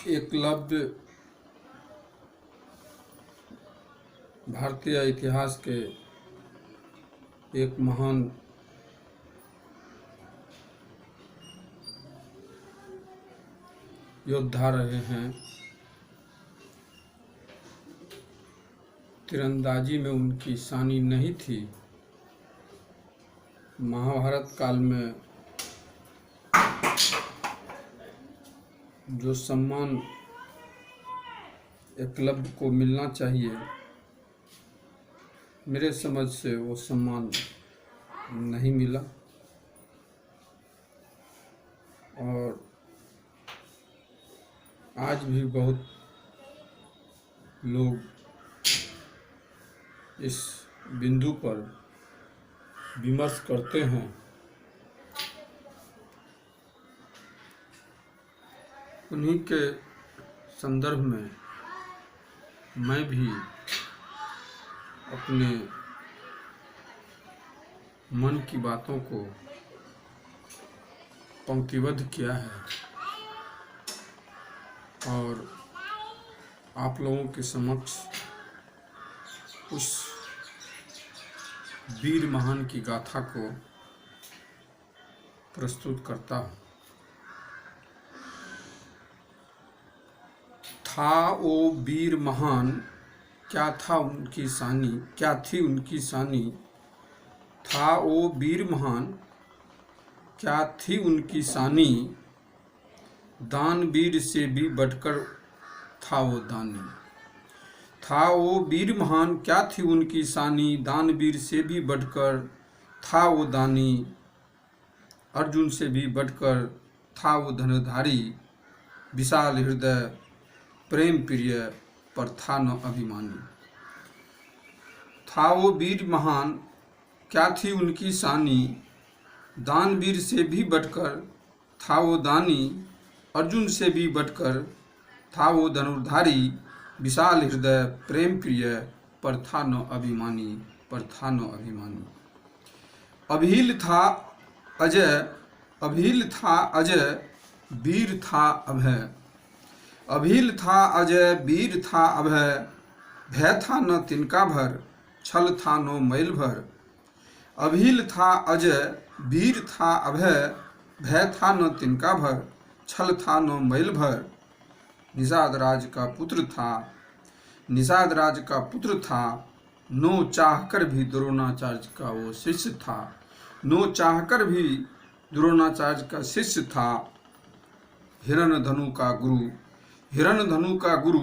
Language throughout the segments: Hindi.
एकलव्य भारतीय इतिहास के एक महान योद्धा रहे हैं। तीरंदाजी में उनकी सानी नहीं थी। महाभारत काल में जो सम्मान एकलव्य को मिलना चाहिए, मेरे समझ से वो सम्मान नहीं मिला। और आज भी बहुत लोग इस बिंदु पर विमर्श करते हैं। उन्हीं के संदर्भ में मैं भी अपने मन की बातों को पंक्तिबद्ध किया है और आप लोगों के समक्ष उस वीर महान की गाथा को प्रस्तुत करता हूँ। था वो वीर महान, क्या था उनकी सानी, क्या थी उनकी सानी। था वो वीर महान, क्या थी उनकी सानी। दानवीर से भी बढ़कर था वो दानी। था वो वीर महान, क्या थी उनकी सानी। दानवीर से भी बढ़कर था वो दानी। अर्जुन से भी बढ़कर था वो धनुर्धारी। विशाल हृदय प्रेम प्रिय, पर था न अभिमानी। था वो वीर महान, क्या थी उनकी सानी। दानवीर से भी बढ़कर था वो दानी। अर्जुन से भी बढ़कर था वो धनुर्धारी। विशाल हृदय प्रेम प्रिय, पर था न अभिमानी, पर था न अभिमानी। अभील था अजय, अभील था अजय, वीर था अभय। अभील था अजय, वीर था अभय। भय था न तिनका भर, छल था नो मैल भर। अभील था अजय, वीर था अभय। भय था न तिनका भर, छल था नो मैल भर। निषाद राज का पुत्र था, निषाद राज का पुत्र था। नो चाहकर भी द्रोणाचार्य का वो शिष्य था। नो चाहकर भी द्रोणाचार्य का शिष्य था। हिरण्यधनु का गुरु, हिरण्यधनु का गुरु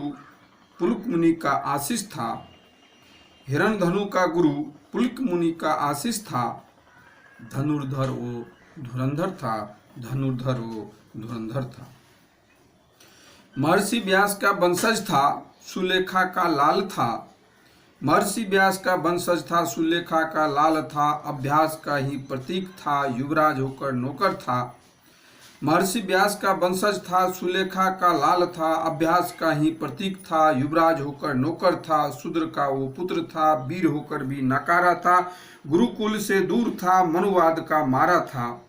पुलक मुनि का आशीष था। हिरण्यधनु का गुरु पुलक मुनि का आशीष था। धनुर्धर वो धुरंधर था, धनुर्धर वो धुरंधर था। महर्षि व्यास का वंशज था, सुलेखा का लाल था। महर्षि व्यास का वंशज था, सुलेखा का लाल था। अभ्यास का ही प्रतीक था, युवराज होकर नौकर था। महर्षि व्यास का वंशज था, सुलेखा का लाल था। अभ्यास का ही प्रतीक था, युवराज होकर नौकर था। शूद्र का वो पुत्र था, वीर होकर भी नकारा था। गुरुकुल से दूर था, मनुवाद का मारा था।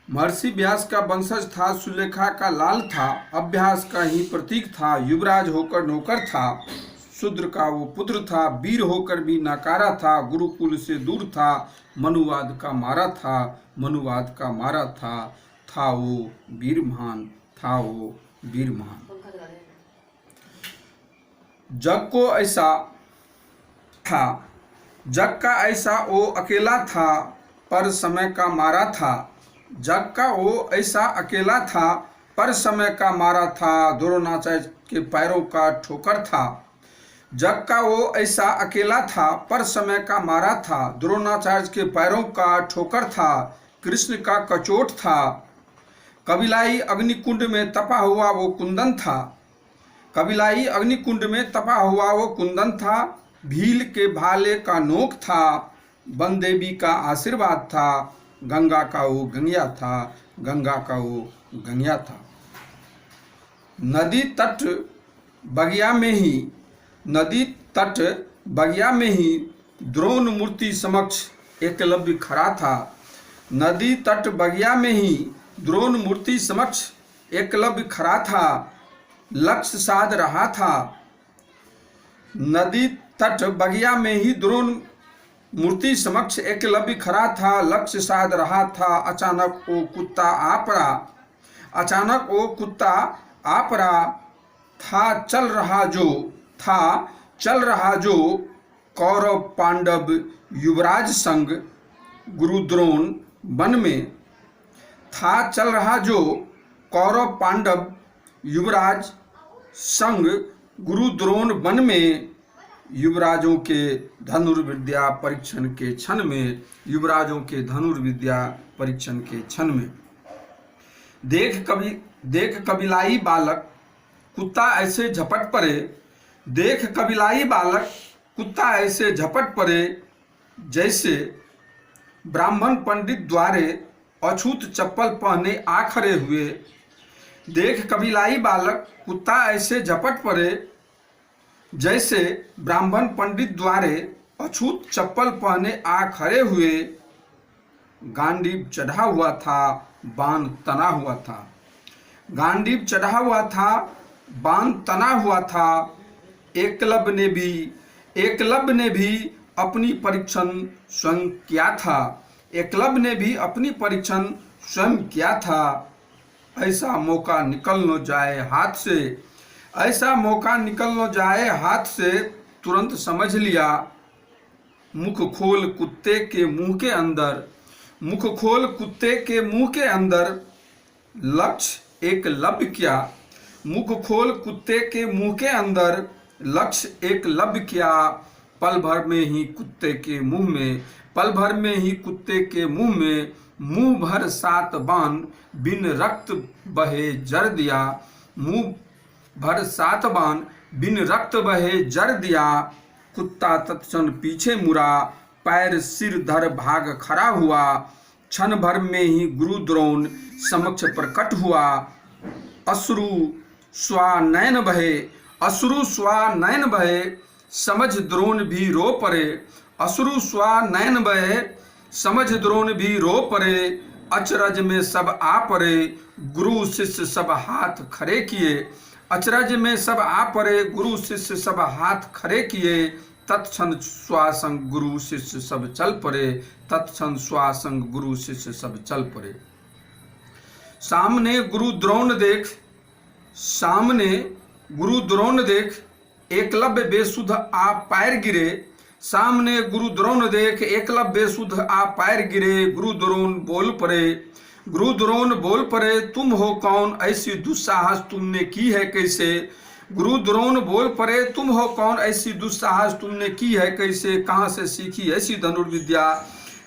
महर्षि व्यास का वंशज था, सुलेखा का लाल था। अभ्यास का ही प्रतीक था, युवराज होकर नौकर था। शूद्र का वो पुत्र था, वीर होकर भी नकारा था। गुरुकुल से दूर था, मनुवाद का मारा था, मनुवाद का मारा था। था वो वीर महान, था वो वीर महान। जग को ऐसा था, जग का ऐसा वो अकेला था, पर समय का मारा था। जग का वो ऐसा अकेला था, पर समय का मारा था। द्रोणाचार्य के पैरों का ठोकर था। जग का वो ऐसा अकेला था, पर समय का मारा था। द्रोणाचार्य के पैरों का ठोकर था। कृष्ण का कचोट था। कबिलाई अग्निकुंड में तपा हुआ वो कुंदन था। कबिलाई अग्निकुंड में तपा हुआ वो कुंदन था। भील के भाले का नोक था, वन देवी का आशीर्वाद था। गंगा का वो गंगिया था, गंगा का वो गंगिया था। नदी तट बगिया में ही, नदी तट बगिया में ही द्रोण मूर्ति समक्ष एकलव्य खड़ा था। नदी तट बगिया में ही द्रोण मूर्ति समक्ष एकलव्य खड़ा था, लक्ष्य साध रहा था। नदी तट बगिया में ही द्रोण मूर्ति समक्ष एकलव्य खड़ा था, लक्ष्य साध रहा था। अचानक वो कुत्ता आ पड़ा, अचानक वो कुत्ता आ पड़ा। चल रहा जो कौरव पांडव युवराज संग गुरु द्रोण वन में था। चल रहा जो कौरव पांडव युवराज संग गुरु द्रोण वन में। युवराजों के धनुर्विद्या परीक्षण के क्षण में, युवराजों के धनुर्विद्या परीक्षण के क्षण में। देख कबीलाई बालक कुत्ता ऐसे झपट पड़े, देख कबीलाई बालक कुत्ता ऐसे झपट पड़े, जैसे ब्राह्मण पंडित द्वारे अछूत चप्पल पहने आ खड़े हुए। देख कबीलाई बालक कुत्ता ऐसे झपट पड़े, जैसे ब्राह्मण पंडित द्वारे अछूत चप्पल पहने आ खड़े हुए। गांडीव चढ़ा हुआ था, बाण तना हुआ था। गांडीव चढ़ा हुआ था, बाण तना हुआ था। एकलव्य ने भी अपनी परीक्षण स्वयं किया था। एकलव्य ने भी अपनी परीक्षण स्वयं किया था। ऐसा मौका निकल न जाए हाथ से, ऐसा मौका निकल न जाए हाथ से, तुरंत समझ लिया। मुख खोल कुत्ते के मुंह के अंदर, मुख खोल कुत्ते के मुंह के अंदर, लक्ष्य एकलव्य किया। मुख खोल कुत्ते के मुंह के अंदर, लक्ष्य एकलव्य किया। पल भर में ही कुत्ते के मुंह में, पल भर में ही कुत्ते के मुंह में, मुंह भर 7 बाण बिन रक्त बहे जर दिया। मुंह भर 7 बाण बिन रक्त बहे जर दिया। कुत्ता तत्क्षण पीछे मुड़ा, पैर सिर धर भाग खड़ा हुआ। क्षण भर में ही गुरु द्रोण समक्ष प्रकट हुआ। अश्रु स्वा नयन बहे, अश्रु स्वा नयन बहे, समझ द्रोण भी रो पड़े। अश्रु स्वा नयन बहे, समझ द्रोण भी रो पड़े। अचरज में सब आ पड़े, गुरु शिष्य सब हाथ खड़े किए। अचरज में सब आ पड़े, गुरु शिष्य सब हाथ खड़े किए। तत्क्षण स्वासंग गुरु शिष्य सब चल पड़े, तत्क्षण स्वासंग गुरु शिष्य सब चल पड़े। सामने गुरु द्रोण देख, सामने गुरु द्रोण देख, एकलव्य बेसुध आ पैर गिरे। सामने गुरु द्रोण देख, एकलव्य बेसुध आ पैर गिरे। गुरु द्रोण बोल पड़े, गुरु द्रोण बोल पड़े, तुम हो कौन, ऐसी दुस्साहस तुमने की है कैसे। गुरु द्रोण बोल पड़े, तुम हो कौन, ऐसी दुस्साहस तुमने की है कैसे। कहाँ से सीखी ऐसी धनुर्विद्या,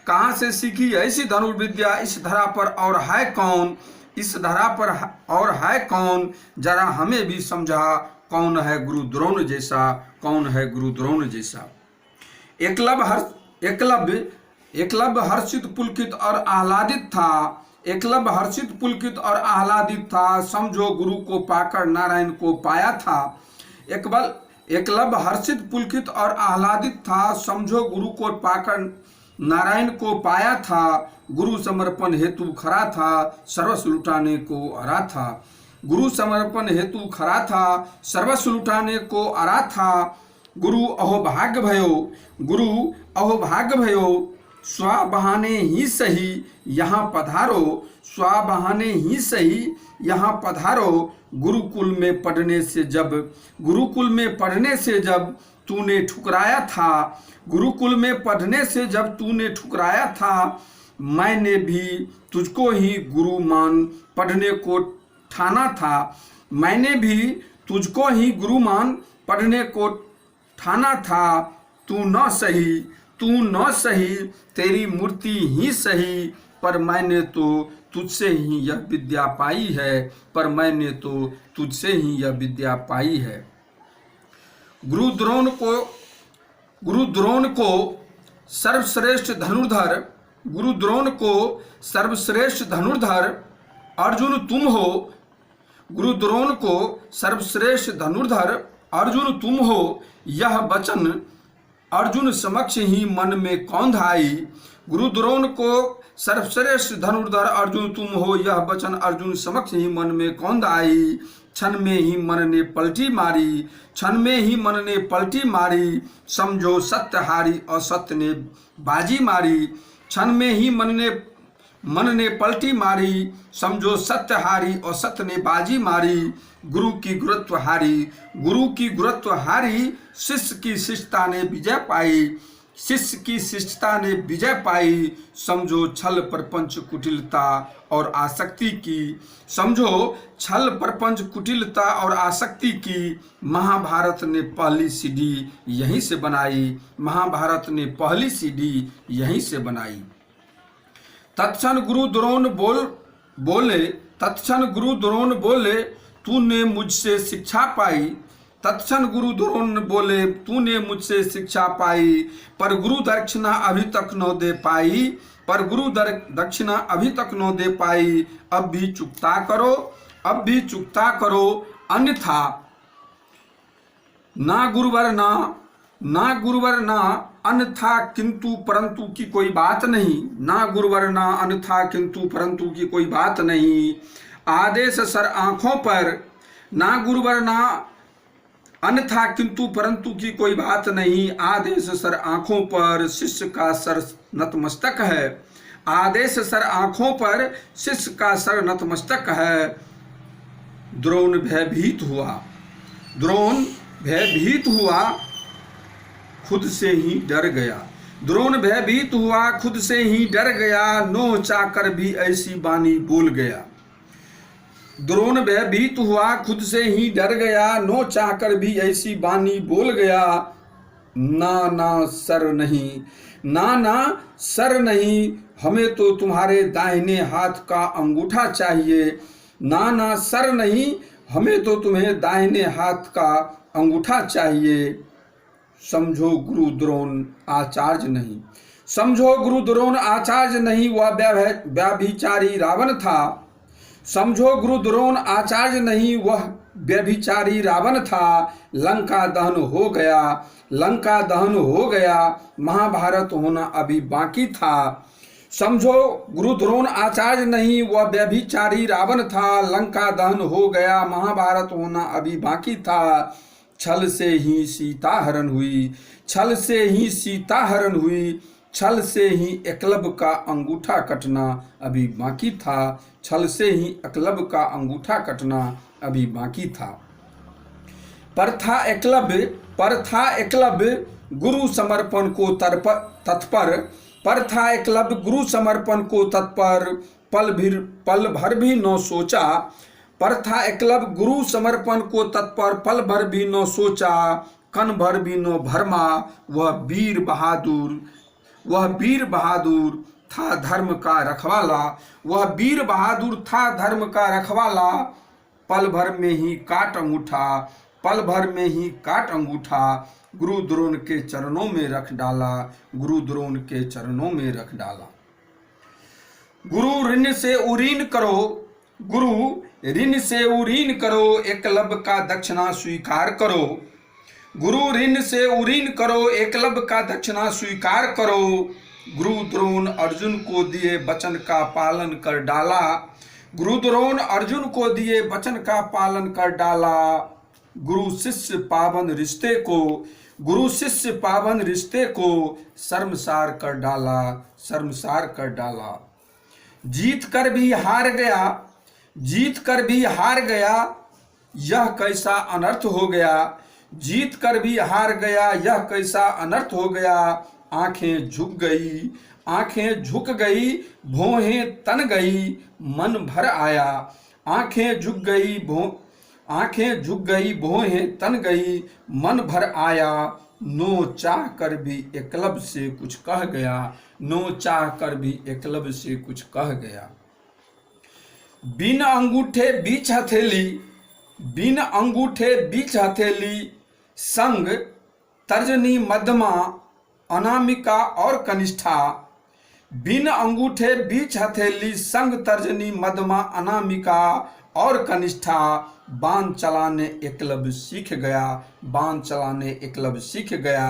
कहाँ से सीखी ऐसी धनुर्विद्या। इस धरा पर और है कौन, इस धरा पर और है कौन, जरा हमें भी समझा। कौन है गुरु द्रोण जैसा, कौन है गुरु द्रोण जैसा। एकलव्य हर्षित पुलकित और आह्लादित था। एकलव्य हर्षित पुलकित और आह्लादित था, समझो गुरु को पाकर नारायण को पाया था। एकलव्य हर्षित पुलकित और आह्लादित था, समझो गुरु को पाकर नारायण को पाया था। गुरु समर्पण हेतु खड़ा था, सर्वस्व लुटाने को अरा था। गुरु समर्पण हेतु खड़ा था, सर्वस्व लुटाने को अरा था। गुरु अहोभाग्य भयो, गुरु अहोभाग्य भयो, स्वा बहाने ही सही यहाँ पधारो। स्वा बहाने ही सही यहाँ पधारो। गुरुकुल में पढ़ने से जब, गुरुकुल में पढ़ने से जब तूने ठुकराया था, गुरुकुल में पढ़ने से जब तूने ठुकराया था, मैंने भी तुझको ही गुरु मान पढ़ने को ठाना था। मैंने भी तुझको ही गुरु मान पढ़ने को ठाना था। तू न सही, तू न सही, तेरी मूर्ति ही सही, पर मैंने तो तुझसे ही यह विद्या पाई है, पर मैंने तो तुझसे ही यह विद्या पाई है। गुरु द्रोण को सर्वश्रेष्ठ धनुर्धर, गुरु द्रोण को सर्वश्रेष्ठ धनुर्धर अर्जुन तुम हो। गुरु द्रोण को सर्वश्रेष्ठ धनुर्धर अर्जुन तुम हो, यह वचन अर्जुन समक्ष ही मन में कौंध आई। गुरु द्रोण को सर्वश्रेष्ठ धनुर्धर अर्जुन तुम हो, यह वचन अर्जुन समक्ष ही मन में कौंध आई। क्षण में ही मन ने पलटी मारी, क्षण में ही मन ने पलटी मारी, समझो सत्य हारी असत्य ने बाजी मारी। क्षण में ही मन ने पलटी मारी, समझो सत्य हारी और सत्य ने बाजी मारी। गुरु की गुरुत्व हारी, गुरु की गुरुत्व हारी, शिष्य की शिष्टता ने विजय पाई, शिष्य की शिष्टता ने विजय पाई। समझो छल प्रपंच कुटिलता और आसक्ति की, समझो छल प्रपंच कुटिलता और आसक्ति की। महाभारत ने पहली सीढ़ी यहीं से बनाई, महाभारत ने पहली सीढ़ी यहीं से बनाई। तत्क्षण गुरु द्रोण बोले, तत्क्षण गुरु द्रोण बोले, तूने मुझसे शिक्षा पाई। तत्क्षण गुरु द्रोण बोले, तूने मुझसे शिक्षा पाई, पर गुरु दक्षिणा अभी तक न दे पाई, पर गुरु दक्षिणा अभी तक न दे पाई। अब भी चुकता करो, अब भी चुकता करो, अन्यथा ना गुरुवर ना अन्यथा किंतु परंतु की कोई बात नहीं, ना गुरुवर ना अन्यथा किंतु परंतु की कोई बात नहीं। आदेश सर आंखों पर, ना गुरुवर ना अन्यथा किंतु परंतु की कोई बात नहीं। आदेश सर आंखों पर, शिष्य का सर नतमस्तक है। आदेश सर आंखों पर, शिष्य का सर नतमस्तक है। द्रोण भयभीत हुआ, द्रोण भयभीत हुआ, खुद से ही डर गया। द्रोण भयभीत हुआ, खुद से ही डर गया, नोह चाकर भी ऐसी बानी बोल गया। द्रोण भयभीत हुआ, खुद से ही डर गया, नोह चाकर भी ऐसी बानी बोल गया। ना सर नहीं, ना सर नहीं, हमें तो तुम्हारे दाहिने हाथ का अंगूठा चाहिए। ना सर नहीं, हमें तो तुम्हें दाहिने हाथ का अंगूठा चाहिए। समझो गुरु द्रोण आचार्य नहीं, समझो गुरु द्रोण आचार्य नहीं, वह व्यभिचारी रावण था। समझो गुरु द्रोण आचार्य नहीं, वह व्यभिचारी रावण था। लंका दहन हो गया, लंका दहन हो गया, महाभारत होना अभी बाकी था। समझो गुरु द्रोण आचार्य नहीं, वह व्यभिचारी रावण था। लंका दहन हो गया, महाभारत होना अभी बाकी था। छल से ही सीता हरण हुई, छल से ही सीता हरण हुई, छल से ही एकलव्य का अंगूठा कटना अभी बाकी था। छल से ही एकलव्य का अंगूठा कटना अभी बाकी था। पर था एकलव्य गुरु समर्पण को तत्पर, पर था एकलव्य गुरु समर्पण को तत्पर, पल भर भी न सोचा। पर था एकलव्य गुरु समर्पण को तत्पर, पल भर भी न सोचा, कण भर भी न भरमा। वह वीर बहादुर था धर्म का रखवाला, वह वीर बहादुर था धर्म का रखवाला। पल भर में ही काट अंगूठा, पल भर में ही काट अंगूठा, गुरु द्रोण के चरणों में रख डाला, गुरु द्रोण के चरणों में रख डाला। गुरु ऋण से उरीन करो, गुरु ऋण से उरीन करो, एकलव्य का दक्षिणा स्वीकार करो। गुरु ऋण से उरीन करो, एकलव्य का दक्षिणा स्वीकार करो। गुरु द्रोण अर्जुन को दिए वचन का पालन कर डाला, गुरु द्रोण अर्जुन को दिए वचन का पालन कर डाला। गुरु शिष्य पावन रिश्ते को, गुरु शिष्य पावन रिश्ते को शर्मसार कर डाला, शर्मसार कर डाला। जीत कर भी हार गया, जीत कर भी हार गया, यह कैसा अनर्थ हो गया। जीत कर भी हार गया, यह कैसा अनर्थ हो गया। आंखें झुक गई, आंखें झुक गई, भौहें तन गई, मन भर आया। आंखें झुक गई, भौहें तन गई, मन भर आया। नो चाह कर भी एकलव्य से कुछ कह गया, नो चाह कर भी एकलव्य से कुछ कह गया। बिन अंगूठे बीच हथेली, बिन अंगूठे बीच हथेली, संग तर्जनी मध्यमा, अनामिका और कनिष्ठा। बिन अंगूठे बीच हथेली, संग तर्जनी मध्यमा, अनामिका और कनिष्ठा। बाण चलाने एकलव्य सीख गया, बाण चलाने एकलव्य सीख गया।